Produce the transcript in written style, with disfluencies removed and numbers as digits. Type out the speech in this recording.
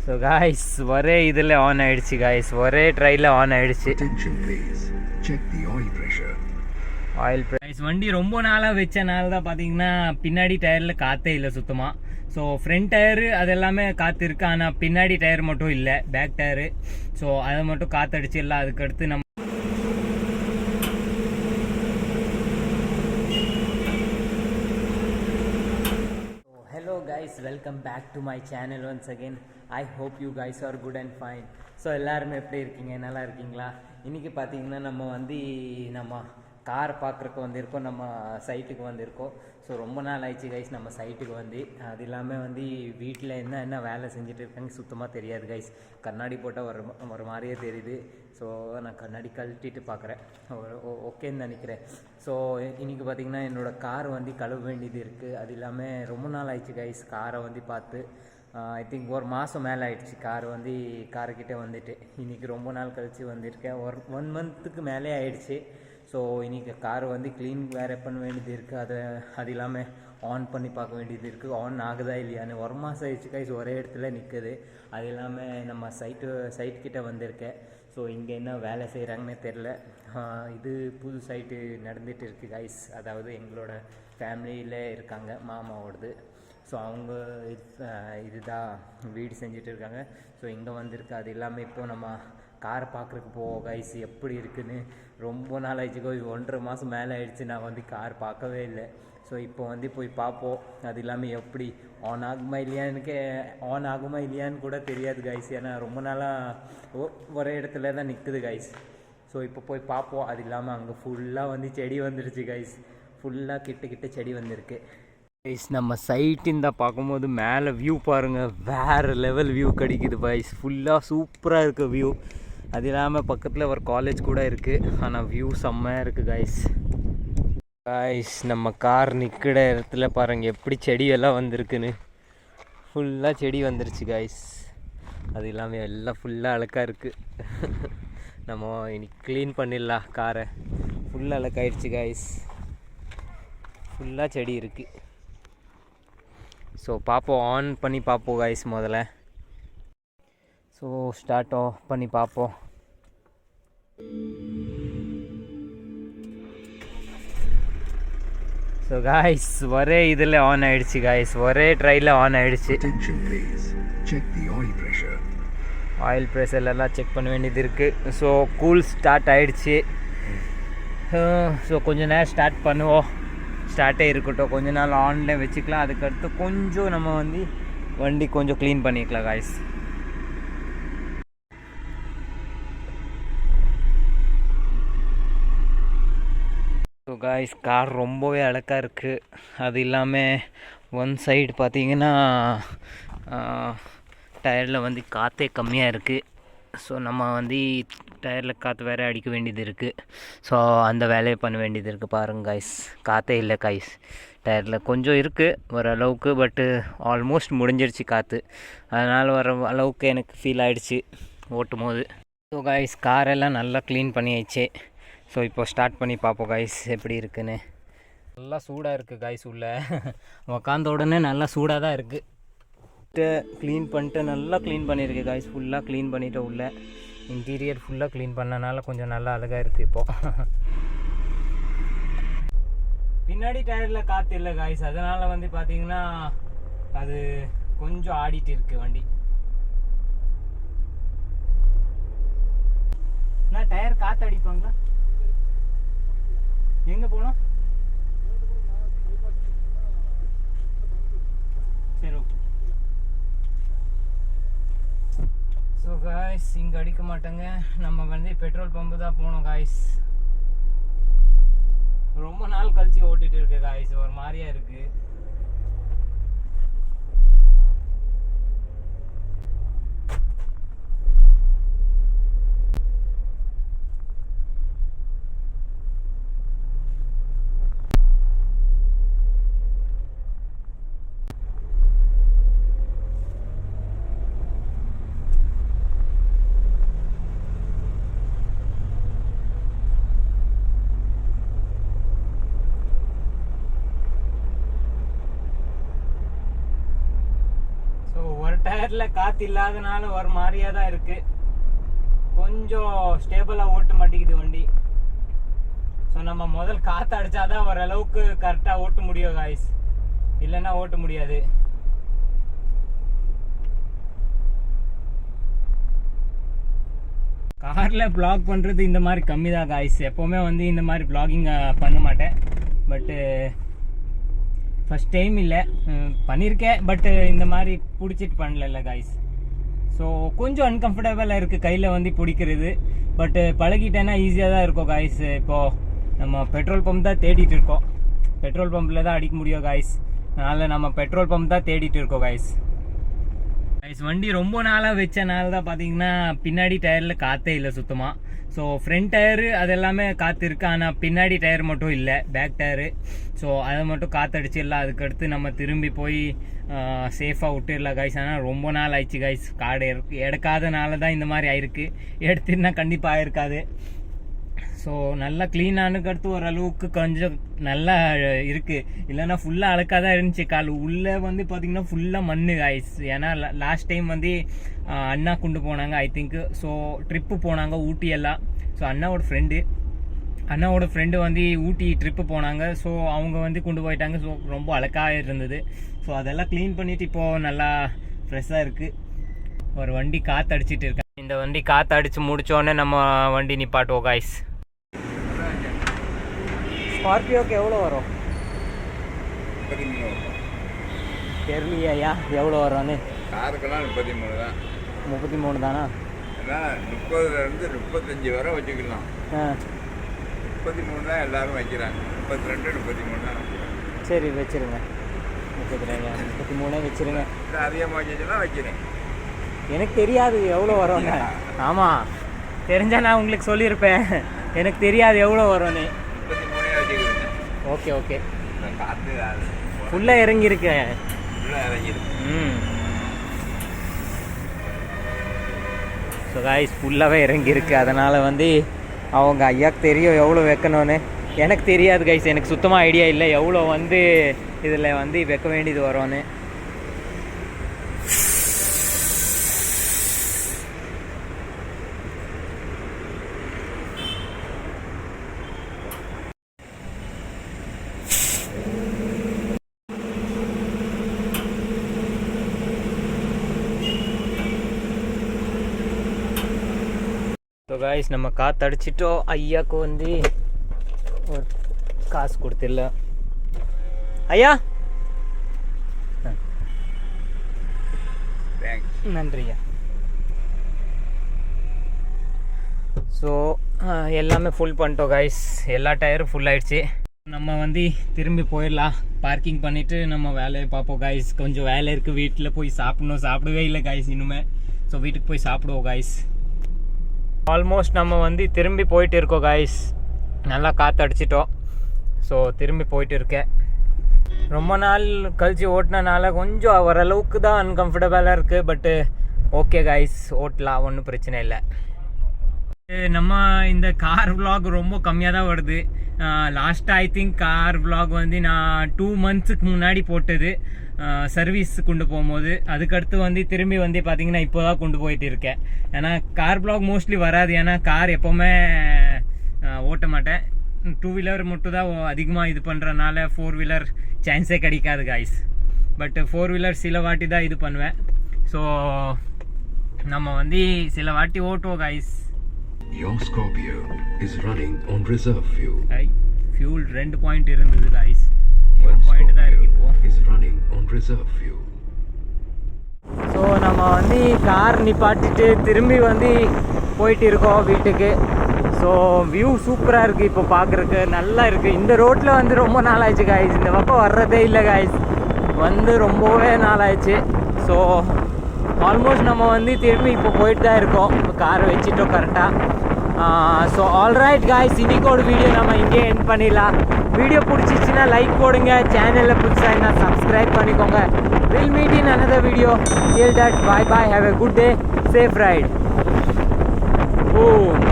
So guys ஒரே இதில் on ஆகிடுச்சு காய்ஸ், ஒரே ட்ரையில் ஆன் ஆகிடுச்சு. ஆயில் ப்ரைஸ் வண்டி ரொம்ப நாளாக வச்சனால தான் பார்த்தீங்கன்னா பின்னாடி டயரில் காற்றே இல்லை சுத்தமாக. ஸோ ஃப்ரண்ட் டயரு அது எல்லாமே காற்று இருக்குது, ஆனால் பின்னாடி டயர் மட்டும் இல்லை, பேக் டயரு. ஸோ அதை மட்டும் காற்றடிச்சு இல்லை. அதுக்கடுத்து நம்ம welcome back to my channel once again. I hope you guys are good and fine. So எல்லாருமே எப்படி இருக்கீங்க, நல்லா இருக்கீங்களா? இன்றைக்கி பார்த்தீங்கன்னா நம்ம கார் பார்க்குறக்கு வந்திருக்கோம், நம்ம சைட்டுக்கு வந்திருக்கோம். ஸோ ரொம்ப நாள் ஆயிடுச்சு கைஸ் நம்ம சைட்டுக்கு வந்து. அது இல்லாமல் வீட்டில் என்ன வேலை செஞ்சுட்டு இருக்காங்க சுத்தமாக தெரியாது கைஸ். கண்ணாடி போட்டால் ஒரு மாதிரியே தெரியுது. ஸோ நான் கண்ணாடி கழட்டிட்டு பார்க்குறேன், ஓகேன்னு நினைக்கிறேன். ஸோ இன்றைக்கி பார்த்திங்கன்னா என்னோடய கார் கழுவ வேண்டியது இருக்குது. அது இல்லாமல் ரொம்ப நாள் ஆயிடுச்சு கைஸ் காரை பார்த்து. ஐ திங்க் ஒரு மாதம் மேலே ஆகிடுச்சு காருக்கிட்டே வந்துட்டு. இன்றைக்கி ரொம்ப நாள் கழித்து வந்திருக்கேன், ஒரு 1 மந்த்துக்கு மேலே ஆகிடுச்சு. ஸோ இன்றைக்கி கார் க்ளீன் வேறு பண்ண வேண்டியது இருக்குது. அது இல்லாமல் ஆன் பண்ணி பார்க்க வேண்டியது இருக்குது, ஆன் ஆகுதா இல்லையான்னு. ஒரு மாதம் ஆயிடுச்சு கைஸ் ஒரே இடத்துல நிற்குது. அது இல்லாமல் நம்ம சைட்டுக்கிட்ட வந்திருக்கேன். ஸோ இங்கே என்ன வேலை செய்கிறாங்கன்னே தெரில. இது புது சைட்டு நடந்துகிட்டு இருக்குது கைஸ். அதாவது எங்களோட ஃபேமிலியில் இருக்காங்க, மாமாவோடது. ஸோ அவங்க இதுதான் வீடு செஞ்சுட்டு இருக்காங்க. ஸோ இங்கே வந்திருக்கு. அது இல்லாமல் இப்போது நம்ம காரை பார்க்குறக்கு போவோம் கைஸ், எப்படி இருக்குதுன்னு. ரொம்ப நாள் ஆயிடுச்சு கைஸ், 1.5 மாதம் மேலே ஆயிடுச்சு நான் கார் பார்க்கவே இல்லை. ஸோ இப்போ போய் பார்ப்போம். அது இல்லாமல் எப்படி ஆன் ஆகுமா இல்லையான்னு கூட தெரியாது கைஸ். ஏன்னா ரொம்ப நாளாக ஒரே இடத்துல தான் நிற்குது கைஸ். ஸோ இப்போ போய் பார்ப்போம். அது இல்லாமல் அங்கே ஃபுல்லாக செடி வந்துடுச்சு கைஸ், ஃபுல்லாக கிட்ட செடி வந்திருக்கு கைஸ். நம்ம சைட்டின் தான் பார்க்கும்போது மேலே வியூ பாருங்கள், வேறு லெவல் வியூ கிடைக்குது கைஸ். ஃபுல்லாக சூப்பராக இருக்குது வியூ. அது இல்லாமல் பக்கத்தில் ஒரு காலேஜ் கூட இருக்குது, ஆனால் வியூ செம்மையாக இருக்குது கைஸ். நம்ம கார் நிற்கிற இடத்துல பாருங்கள் எப்படி செடியெல்லாம் வந்திருக்குன்னு. ஃபுல்லாக செடி வந்துருச்சு கைஸ். அது இல்லாமல் எல்லாம் ஃபுல்லாக அழுக்காக இருக்குது. நம்ம இன்னைக்கு க்ளீன் பண்ணிடலாம் காரை. ஃபுல்லாக அழுக்காயிடுச்சு கைஸ், ஃபுல்லாக செடி இருக்குது. ஸோ பார்ப்போம், ஆன் பண்ணி பார்ப்போம் கைஸ் முதல்ல. ஸோ ஸ்டார்ட் ஆஃப் பண்ணி பார்ப்போம். ஸோ காய்ஸ் ஒரே இதில் ஆன் ஆகிடுச்சு கைஸ், ஒரே ட்ரையில் ஆன் ஆகிடுச்சு. ஆயில் ப்ரெஷர்லாம் செக் பண்ண வேண்டியது இருக்குது. ஸோ கூல் ஸ்டார்ட் ஆகிடுச்சு. ஸோ கொஞ்ச நேரம் ஸ்டார்ட் பண்ணுவோம், ஸ்டார்ட்டே இருக்கட்டும், கொஞ்ச நாள் ஆன்லேயே வச்சுக்கலாம். அதுக்கடுத்து கொஞ்சம் நம்ம வண்டி கொஞ்சம் க்ளீன் பண்ணிக்கலாம் காய்ஸ். ஸோ காய்ஸ் கார் ரொம்பவே அழகாக இருக்குது. அது இல்லாமல் ஒன் சைடு பார்த்தீங்கன்னா டயரில் காற்றே கம்மியாக இருக்குது. ஸோ நம்ம டயரில் காற்று வேறு அடிக்க வேண்டியது இருக்குது. ஸோ அந்த வேலையை பண்ண வேண்டியது இருக்குது. பாருங்கள் காய்ஸ், காற்றே இல்லை காய்ஸ், டயரில் கொஞ்சம் இருக்குது ஓரளவுக்கு, பட்டு ஆல்மோஸ்ட் முடிஞ்சிருச்சு காற்று. அதனால் வர அளவுக்கு எனக்கு ஃபீல் ஆகிடுச்சு ஓட்டும் போது. ஸோ காய்ஸ் காரெல்லாம் நல்லா க்ளீன் பண்ணியாச்சு. ஸோ இப்போ ஸ்டார்ட் பண்ணி பார்ப்போம் காய்ஸ் எப்படி இருக்குன்னு. நல்லா சூடாக இருக்குது காய்ஸ், உள்ளே உக்காந்த உடனே நல்லா சூடாக தான் இருக்குது. க்ளீன் பண்ணிட்டு நல்லா க்ளீன் பண்ணியிருக்கு காய்ஸ், ஃபுல்லாக க்ளீன் பண்ணிவிட்டு உள்ளே இன்டீரியர் ஃபுல்லாக க்ளீன் பண்ணனால கொஞ்சம் நல்லா அழகாக இருக்குது. இப்போது பின்னாடி டயரில் காற்று இல்லை காய்ஸ், அதனால் பார்த்தீங்கன்னா அது கொஞ்சம் ஆடிட்டு இருக்குது வண்டி. நான் டயர் காற்று அடிப்பாங்களா? எங்கே போனோம்? சரி ஓகே. ஸோ காய்ஸ் இங்கே அடிக்க மாட்டேங்க, நம்ம பெட்ரோல் பம்பு தான் போனோம் காய்ஸ். ரொம்ப நாள் கழிச்சு ஓட்டிகிட்டு இருக்கு காய்ஸ், ஒரு மாதிரியா இருக்குது. டயரில் காற்று இல்லாதனால ஒரு மாதிரியாக தான் இருக்குது. கொஞ்சம் ஸ்டேபிளாக ஓட்ட மாட்டேங்குது வண்டி. ஸோ நம்ம முதல் காற்று அடித்தாதான் ஓரளவுக்கு கரெக்டாக ஓட்ட முடியும் காய்ஸ், இல்லைன்னா ஓட்ட முடியாது. காரில் ப்ளாக் பண்ணுறது இந்த மாதிரி கம்மி தான் காய்ஸ். எப்போவுமே வந்து இந்த மாதிரி ப்ளாகிங் பண்ண மாட்டேன். பட்டு ஃபஸ்ட் டைம் இல்லை, பண்ணியிருக்கேன். பட்டு இந்த மாதிரி பிடிச்சிட்டு பண்ணல காய்ஸ். ஸோ கொஞ்சம் அன்கம்ஃபர்டபுளாக இருக்குது கையில் வந்து பிடிக்கிறது. பட்டு பழகிட்டேன்னா ஈஸியாக தான் இருக்கும் காய்ஸ். இப்போது நம்ம பெட்ரோல் பம்ப் தான் தேடிட்டு இருக்கோம். பெட்ரோல் பம்பில் தான் அடிக்க முடியும் காய்ஸ். அதனால் நம்ம பெட்ரோல் பம்ப் தான் தேடிட்டு இருக்கோம் காய்ஸ். வண்டி ரொம்ப நாளாக வச்சனால தான் பார்த்தீங்கன்னா பின்னாடி டயரில் காற்றே இல்லை சுத்தமாக. ஸோ ஃப்ரண்ட் டயரு அது எல்லாமே காற்று இருக்குது, ஆனால் பின்னாடி டயர் மட்டும் இல்லை, பேக் டயரு. ஸோ அதை மட்டும் காற்றடிச்சிடலாம். அதுக்கடுத்து நம்ம திரும்பி போய் சேஃபாக விட்டுடலாம் காய்ஸ். ஆனால் ரொம்ப நாள் ஆயிடுச்சு காய்ஸ். கார்டு எடுக்காதனால தான் இந்த மாதிரி ஆயிருக்கு. எடுத்துன்னா கண்டிப்பாக ஆயிருக்காது. ஸோ நல்லா க்ளீனானுக்கு அடுத்து ஓரளவுக்கு கொஞ்சம் நல்லா இருக்குது. இல்லைன்னா ஃபுல்லாக அழுக்காக தான் இருந்துச்சு. கால் உள்ளே வந்து பார்த்திங்கன்னா ஃபுல்லாக மண் காய்ஸ். ஏன்னா லாஸ்ட் டைம் வந்து அண்ணா கொண்டு போனாங்க ஐ திங்க். ஸோ ட்ரிப்பு போனாங்க ஊட்டி எல்லாம். ஸோ அண்ணாவோட ஃப்ரெண்டு வந்து ஊட்டி ட்ரிப்பு போனாங்க. ஸோ அவங்க வந்து கொண்டு போயிட்டாங்க. ஸோ ரொம்ப அழுக்காக இருந்தது. ஸோ அதெல்லாம் க்ளீன் பண்ணிவிட்டு இப்போது நல்லா ஃப்ரெஷ்ஷாக இருக்குது. ஒரு வண்டி காற்று அடிச்சிட்டு இருக்கேன். இந்த வண்டி காற்று அடித்து முடித்தோடனே நம்ம வண்டி நிப்பாட்டுவோம் காய்ஸ். ஸ்கார்பியோக்கு எவ்வளோ வரும் தெரியலையா? எவ்வளோ வரும்னு? காருக்கெல்லாம் 33 தான். 33 தானா? 30லேருந்து 35 வரை வச்சுக்கலாம். 33 தான் எல்லாரும் வைக்கிறாங்க. 32, 33 தான். சரி வச்சுருங்க. 33 வச்சுருங்க. அதிகமாக வச்சுன்னா வைக்கிறேன். எனக்கு தெரியாது எவ்வளோ வரும்னு. ஆமாம், தெரிஞ்சால் நான் உங்களுக்கு சொல்லியிருப்பேன். எனக்கு தெரியாது எவ்வளோ வரும்னு. 33 வச்சுக்கிறேன். Okay okay. காற்று ஃபுல்லாக இறங்கியிருக்கு. ஸோ காய்ஸ் ஃபுல்லாகவே இறங்கியிருக்கு. அதனால் வந்து அவங்க ஐயாக்கு தெரியும் எவ்வளோ வைக்கணும்னு. எனக்கு தெரியாது கைஸ். எனக்கு சுத்தமாக ஐடியா இல்லை எவ்வளோ வந்து இதில் வந்து வைக்க வேண்டியது வரும்னு. ஸோ காய்ஸ் நம்ம காற்று அடிச்சிட்டோம். ஐயாவுக்கு வந்து ஒரு காசு கொடுத்துடல. ஐயா நன்றியா. ஸோ எல்லாமே ஃபுல் பண்ணிட்டோம் காய்ஸ். எல்லா டயரும் ஃபுல் ஆகிடுச்சு. நம்ம வந்து திரும்பி போயிடலாம். பார்க்கிங் பண்ணிவிட்டு நம்ம வேலையை பார்ப்போம் காய்ஸ். கொஞ்சம் வேலை இருக்குது. வீட்டில் போய் சாப்பிடவே இல்லை காய்ஸ் இனிமே. ஸோ வீட்டுக்கு போய் சாப்பிடுவோம் காய்ஸ். ஆல்மோஸ்ட் நம்ம வந்து திரும்பி போயிட்டு இருக்கோம் காய்ஸ். நல்லா காற்று அடிச்சிட்டோம். ஸோ திரும்பி போயிட்டு இருக்கேன். ரொம்ப நாள் கழிச்சு ஓட்டினால கொஞ்சம் ஓரளவுக்கு தான் அன்கம்ஃபர்டபுளாக இருக்குது. பட்டு ஓகே காய்ஸ், ஓட்டலாம், ஒன்றும் பிரச்சனை இல்லை. நம்ம இந்த கார் விலாக் ரொம்ப கம்மியாக தான் வருது. லாஸ்ட்டாக ஐ திங்க் கார் விலாக் வந்து நான் 2 months முன்னாடி போட்டது, சர்வீஸ் கொண்டு போகும்போது. அதுக்கடுத்து வந்து திரும்பி வந்து பார்த்தீங்கன்னா இப்போ தான் கொண்டு போயிட்டு இருக்கேன். ஏன்னா கார் விலாக் மோஸ்ட்லி வராது. ஏன்னா கார் எப்போவுமே ஓட்ட மாட்டேன். 2 வீலர் மட்டும் தான் அதிகமாக இது பண்ணுறதுனால 4 வீலர் சான்ஸே கிடைக்காது காய்ஸ். பட் 4 வீலர் சில வாட்டி தான் இது பண்ணுவேன். ஸோ நம்ம வந்து சில வாட்டி ஓட்டுவோம் guys. Your Scorpio is running on reserve fuel. Fuel 2 point இருந்தது guys. 1 பாயிண்ட் தான் இருக்கு இப்போ. Is running on reserve fuel. So நம்ம வந்து கார் நிப்பாட்டிட்டு திரும்பி வந்து போயிட்டு இருக்கோம் வீட்டுக்கு. ஸோ வியூ சூப்பராக இருக்குது. இப்போ பார்க்குறக்கு நல்லா இருக்குது. இந்த ரோட்டில் வந்து ரொம்ப நாள் ஆயிடுச்சு காய்ஸ். இந்த பக்கம் வர்றதே இல்லை காய்ஸ். வந்து ரொம்பவே நாள் ஆயிடுச்சு. ஸோ ஆல்மோஸ்ட் நம்ம வந்து திரும்பி இப்போ போயிட்டு தான் இருக்கோம். காரை வச்சுட்டோம் கரெக்டாக. ஸோ ஆல்ரைட் காய்ஸ், இன்னைக்கோட வீடியோ நம்ம இங்கே எண்ட் பண்ணிடலாம். வீடியோ பிடிச்சிச்சின்னா லைக் போடுங்க. சேனலில் புதுசாக இருந்தால் சப்ஸ்கிரைப் பண்ணிக்கோங்க. Will meet in another video. Till that, bye bye, have a good day, safe ride. Boom.